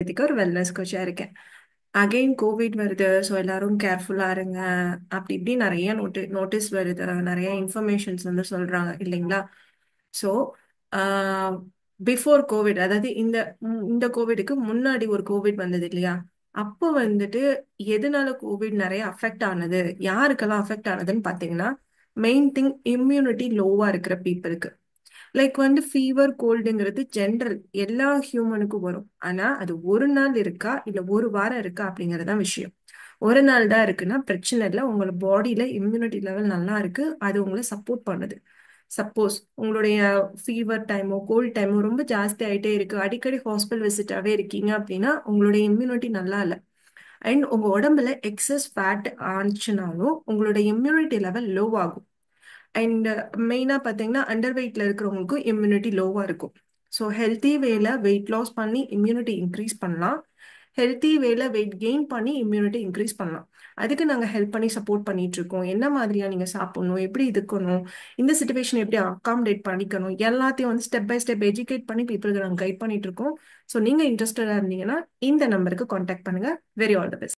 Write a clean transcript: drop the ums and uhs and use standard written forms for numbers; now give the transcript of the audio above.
Ayurvedic ஒரு wellness கோச்சா இருக்கேன். Again Covid வருது, ஸோ எல்லாரும் கேர்ஃபுல்லா இருங்க. அப்படி இப்படி நிறைய நோட்டீஸ் வருது, நிறைய இன்ஃபர்மேஷன்ஸ் வந்து சொல்றாங்க இல்லைங்களா? ஸோ பிஃபோர் கோவிட், அதாவது இந்த கோவிடுக்கு முன்னாடி ஒரு கோவிட் வந்தது இல்லையா? அப்போ வந்துட்டு எதனால கோவிட் நிறைய அஃபெக்ட் ஆனது, யாருக்கெல்லாம் அஃபெக்ட் ஆனதுன்னு பார்த்தீங்கன்னா, மெயின் திங் இம்யூனிட்டி லோவா இருக்கிற பீப்புளுக்கு. லைக் வந்து ஃபீவர் கோல்டுங்கிறது ஜென்ரல் எல்லா ஹியூமனுக்கும் வரும். ஆனா அது ஒரு நாள் இருக்கா இல்ல ஒரு வாரம் இருக்கா அப்படிங்கறது தான் விஷயம். ஒரு நாள் தான் இருக்குன்னா பிரச்சனை இல்லை, உங்களோட பாடியில இம்யூனிட்டி லெவல் நல்லா இருக்கு, அது உங்களை சப்போர்ட் பண்ணுது. சப்போஸ் உங்களுடைய ஃபீவர் டைமோ கோல்ட் டைமோ ரொம்ப ஜாஸ்தி ஆயிட்டே இருக்கு, அடிக்கடி ஹாஸ்பிட்டல் விசிட்டாவே இருக்கீங்க அப்படின்னா உங்களுடைய இம்யூனிட்டி நல்லா இல்லை. அண்ட் உங்க உடம்புல எக்ஸஸ் ஃபேட் ஆனிச்சுனாலும் உங்களோட இம்யூனிட்டி லெவல் லோ ஆகும். அண்ட் மெயினாக பார்த்தீங்கன்னா அண்டர் வெயிட்ல இருக்கிறவங்களுக்கும் இம்யூனிட்டி லோவாக இருக்கும். ஸோ ஹெல்த்தி வேல வெயிட் லாஸ் பண்ணி இம்யூனிட்டி இன்க்ரீஸ் பண்ணலாம், ஹெல்த்தி வேல வெயிட் கெயின் பண்ணி இம்யூனிட்டி இன்க்ரீஸ் பண்ணலாம். அதுக்கு நாங்கள் ஹெல்ப் பண்ணி சப்போர்ட் பண்ணிட்டு இருக்கோம். என்ன மாதிரியா நீங்கள் சாப்பிடணும், எப்படி இருக்கணும், இந்த சுச்சுவேஷன் எப்படி அகாமடேட் பண்ணிக்கணும், எல்லாத்தையும் வந்து ஸ்டெப் பை ஸ்டெப் எஜுகேட் பண்ணி பீப்புளுக்கு நாங்கள் கைட் பண்ணிட்டு இருக்கோம். ஸோ நீங்கள் இன்ட்ரெஸ்டடாக இருந்தீங்கன்னா இந்த நம்பருக்கு காண்டாக்ட் பண்ணுங்க. Very all the best.